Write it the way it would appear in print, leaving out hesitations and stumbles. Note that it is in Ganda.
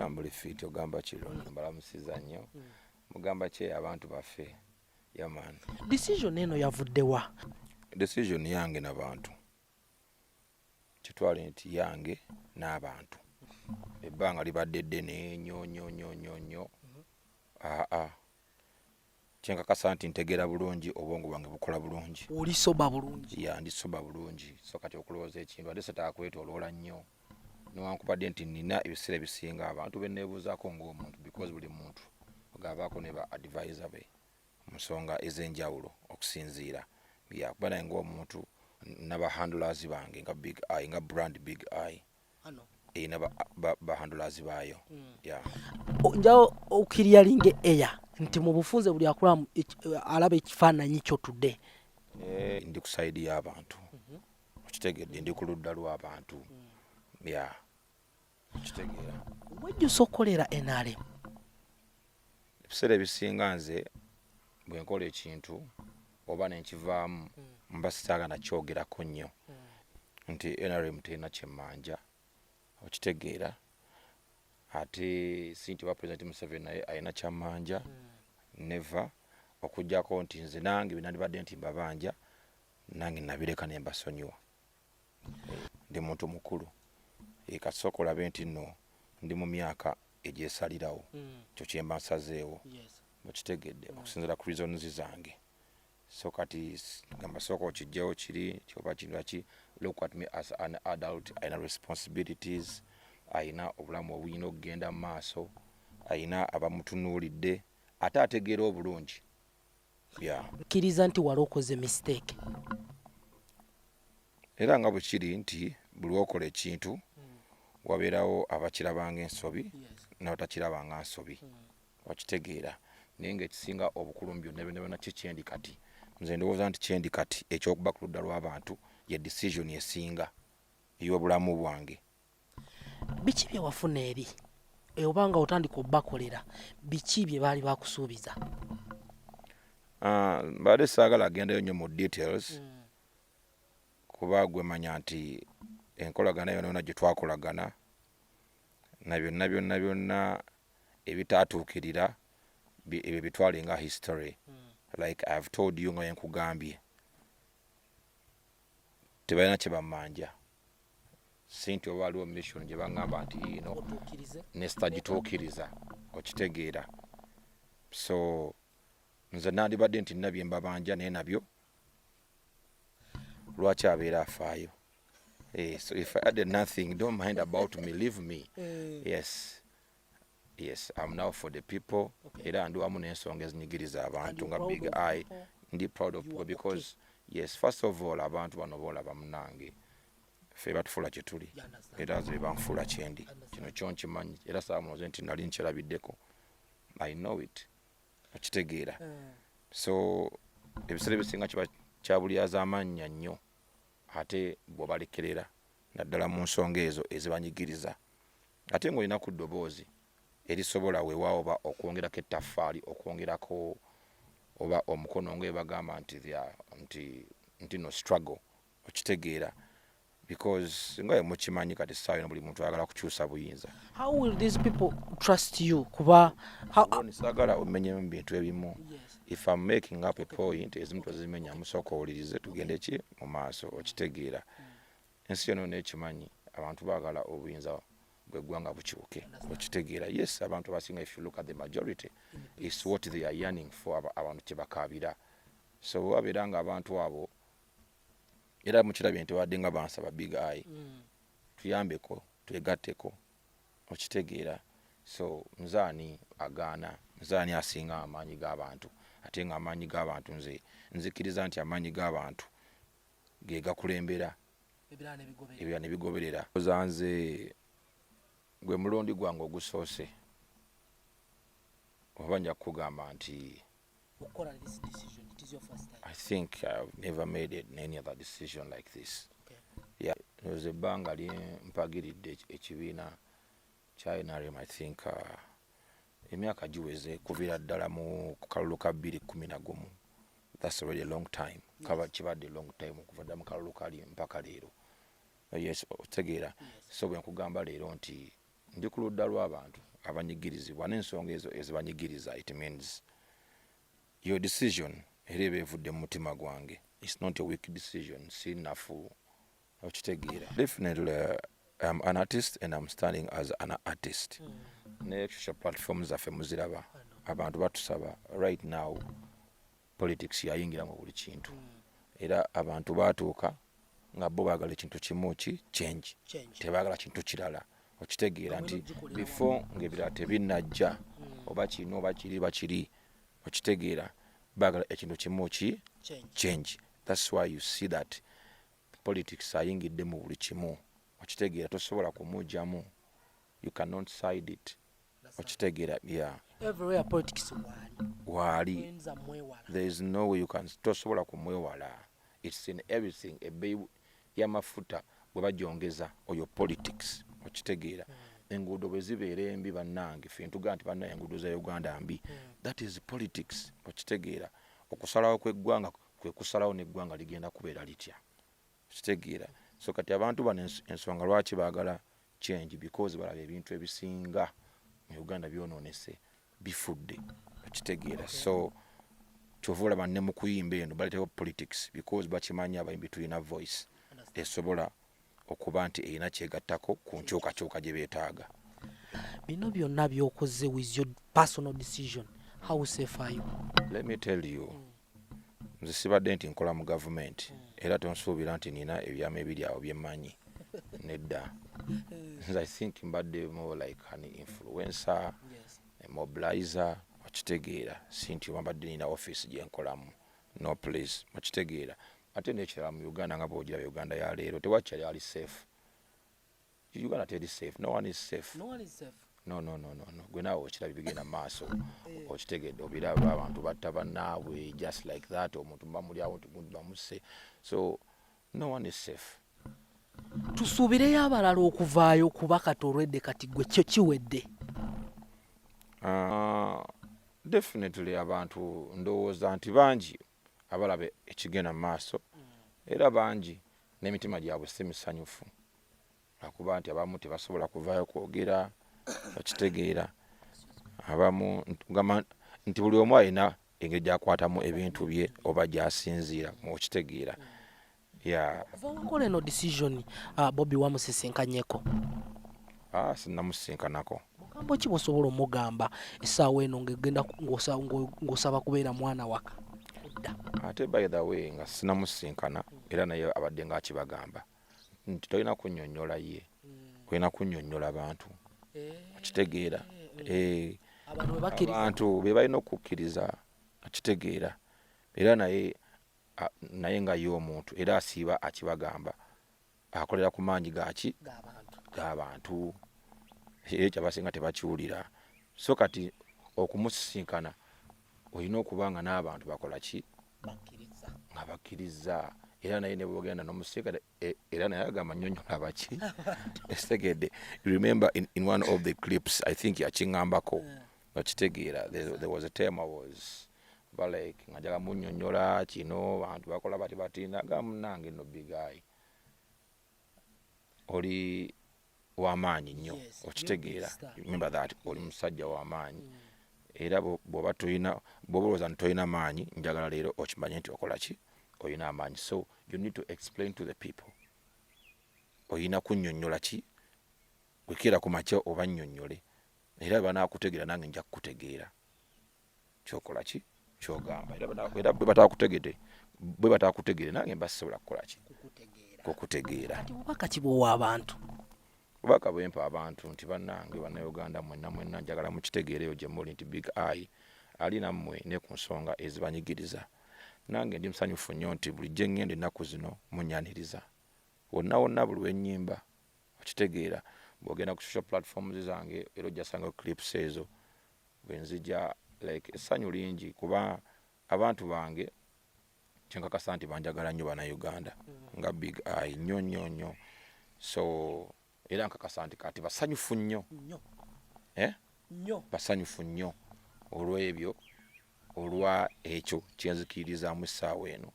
mbuli fit ogamba kirungi mbalamusiza nnyo mugamba kye abantu baffe yaman decision eno yavuddewa decision yange n'abantu kitwale nti yange n'abantu ebbanga libadde ddene nnyo kyenkakasa nti ntegeera bulungi obwongo bwange bukola bulungi olisoba bulungi ya ndisoba bulungi so kati okulowooza ekintu ate setakwetoloola nnyo newankubadde nti nina ebiseera ebisinga abantu benneebuuzaako ng'omuntu because buli muntu ogavaako ne ba advisor be mu nsonga ez'enjawulo okusinziira kuba naye ng'omuntu naba handlers bange nga big eye nga brand big eye eyina ba handlers baayo njawo okiryalinga eya nti mu bufunze buli akula alaba ekifaananyi kyotudde ndi ku side y'abantu okitegedde ndi ku ludda lw'abantu okitegeera wejjusa okukolera NRM ebiseera ebisinga nze bwe nkola ekintu oba nenkivaamu mba sitaagana kyogerako nnyo nti NRM terina kyemmanja okitegeera ate sinti wa President Museveni naye alina kyammanja never okujjako nti nze nange binandibadde nti mbabanja nange nabireka ne mbasonyiwa ndi muntu mukulu kasooka olabe nti nno ndi mu myaka egyesalirawo kyo kyemba nsazeewo okitegedde okusinziira ku reasons zange so kati gamba sooka okijjawo kiri kyoba kintu ki look at me as an adult ayina responsibilities ayina obulamu obuyina okugenda mu maaso ayina abamutunuulidde ate ategeera obulungi kkiriza nti wali okoze mistake era nga bwe kiri nti buli okola ekintu wabeerawo abakirabanga ensobi n'abatakirabanga nsobi okitegeera naye ngaekisinga obukulu mu byonna byonna kikyendi kati nze ndowooza nti kyendi kati ekyokuba ku ludda lw'abantu ye decision esinga ey'obulamu bwange biki bye wafuna eri obanga otandika obbakolera biki bye baali bakusuubiza mbadde saagala agendayo nnyo mu details kuba gwe manya nti enkolagana yonna gye twakolagana na byonna ebitaatuukirira ebyo bitwale nga history like I have told you nga yenkugambye tebalina kye bammanja sinti oba waliwo mission gye baŋŋamba nti ino nesitagituukiriza okitegeera so nze nandibadde nti nina bye mbabanja naye nabyo lwaki abeera afaayo so if I had nothing don't mind about me leave me yes I'm now for the people era ndi wamu n'ensonga ezinyigiriza abantu nga big eye ndi proud of people because yes first of all abantu bano boolaba munange ffe batufuula kye tuli era ze banfuula kyendi kino kyo nkimanyi era saamunoze nti nali nkyerabiddeko I know it okitegeera so ebiseera ebisinga kiba kyabulyaza amannya nnyo ate bw'obalekerera naddala mu nsonga ezo ezibanyigiriza ate ng'olina ku ddoboozi erisobola weewaawo oba okwongerako ettaffaali okwongerako oba omukono ng'ebagamba nti no struggle okitegeera because nga mukimanyi kati essaawa eno buli muntu ayagala kukyusa buyinza how will these people trust you kuba saagala omenyemu mu bintu ebimu if I'm making up a point ezimu tozimenya musooka owulirize tugende ki mu maaso okitegeera ensi yonna n'ekimanyi abantu baagala obuyinza bw'eggwanga bukyuke okitegeera yes abantu abasinga if you look at the majority is what they are yearning for abantu kye bakaabira so wabeera nga abantu abo era mukirabye nti wadde nga bansaba big eye tuyambeko twegatteko okitegeera so nzaani agaana nzaani asinga amaanyi g'abantu ate nga amaanyi g'abantu nzikiriza nti amaanyi g'abantu ge gakulembera ebirala ne bigoberera ozanze gwe mulundi gwange ogusoose oba nja kukugamba nti I think I've never made any other decision like this. Yeah, it was ebbanga mpagiridde ekibiina kya NRM I think emyaka giweze kuviira ddala mu kalulu ka 2011 that's already a long time kibadde long time okuva ddala mu kalulu kali mpaka leero yes otegeera so bwe nkugamba leero nti ndi ku ludda lw'abantu abanyigirizibwa n'ensonga ezo ezibanyigiriza. It means your decision era eba evudde mu mutima gwange. It's not a weak decision. Sinafu okitegeera. Definitely I'm an artist and I'm standing as an artist. Ne social platforms zaffe muziraba. Abantu batusaba right now politics yayingira mu buli kintu. Era abantu batuuka nga bo baagala ekintu kimu ki change. Tebaagala kintu kirala. Okitegeera nti before ng'ebirala tebinnajja oba kino oba kiri bakiri okitegeera baagala ekintu kimu ki change. That's why you see that politics ayingidde mu buli kimu. Okitegeera tosobola kumujjamu. You cannot side it. Okitegeera yeah. Everywhere politics wali. There is no way you can tosobola kumwewala. It's in everything. Ebbeeyi y'amafuta bwe bagyongeza oyo politics. Okitegeera enguudo bwe zibeera embi bannange ffe ntugaa nti bannange enguudo za Uganda mbi. That is politics. Okitegeera okusalawo kw'eggwanga kwe kusalawo n'eggwanga ligenda kubeera litya. Okitegeera so kati abantu bano ensonga lwaki baagala change because balaba ebintu ebisinga mu Uganda byonoonese bifudde. Okitegeera so kyova olaba ne mu kuyimba eno baleetawo politics because bakimanya abayimbi tulina voice esobola okuba nti erina kyegattako ku nkyukakyuka gye beetaaga. Bino byonna by'okoze with your personal decision, how safe are you? Let me tell you, nze sibadde nti nkola mu government era tonsuubira nti nina ebyama ebiri awo byemmanyi nedda. I think mbadde more like an influencer, a mobilizer. Okitegeera si nti mbadde nina office gye nkolamu. No please. Okitegeera ate n'ekirala mu Uganda nga bw'ogira Uganda ya leero tewakyali ali safe. Uganda teri safe. No one is safe. No. Gwe naawe okiraba bigenda mu maaso. Okitegedde obiraba abantu batta bannaabwe just like that. Omuntu bamulyawo bamuse. So no one is safe. Tusuubireyo abalala okuvaayo kuba kati olwedde kati gwe kyo kiwedde. Definitely abantu ndowooza nti bangi abalaba ekigenda mu maaso era bangi n'emitima gyabwe si misanyufu akuba nti abamu tebasobola kuvaayo kwogera. Okitegeera abamu gamba nti buli omu alina engeri gyakwatamu ebintu bye oba gyasinziira mu okitegeera. Vawakola eno decision Bobby wamusisinkanyeko? Sinnamusisinkanako. Mugambo ki bw'osobola omugamba essaawa eno ng'egenda ng'osaba kubeera mwana waka? Ate by the way nga sinnamusinkana era naye abadde ng'akibagamba nti tolina kunnyonnyola ye, olina kunnyonnyola bantu. Okitegeera abantu be balina okukkiriza. Okitegeera era naye nga ye omuntu era asiiba akibagamba akolera ku maanyi g'abantu era kyabasinga tebakiwulira. So kati okumusisinkana olina okuba nga n'abantu bakola ki nga bakkiriza era naye ne bwogenda n'omusisinkana era naye agamba nnyonnyola baki. Estegedde remember in one of the clips I think yakiŋŋambako. Okitegeera there was a time I was like nga njala munnyonnyola kino bantu bakola bati batina gamunange no big guy oli w'amaanyi nnyo. Okitegeera remember that oli musajja w'amaanyi era bw'oba olowooza nti tolina maanyi njagala leero okimanye nti okola ki olina amaanyi. So you need to explain to the people. Olina kunnyonnyola ki wekera ku makya oba nnyonnyole era banaakutegeera nange nja kukutegeera kyokola ki kyogamba era bwe bataakutegedde nange mba sisobola kukola ki kukutegeera. Obubaka ki bw'owa abantu? Obubaka bwempa abantu nti bannange bannayuganda mwenna njagala mukitegeereyo gye muli nti big eye ali nammwe ne ku nsonga ezibanyigiriza. Nange ndi musanyufu nnyo nti bulijjo eŋŋenda ennaku zino munnyaniriza wonna buli lw'ennyimba. Okitegeera bw'ogenda ku social platforms zange era ojjasanga clips ezo bwe nzija like essanyu lingi kuba abantu bange kyenkakasa nti banjagala nnyo bannayuganda nga big eye nnyo. So era nkakasa nti kati basanyufu nnyo basanyufu nnyo olw'ebyo olwa ekyo kyenzikiririzaamu essaawa eno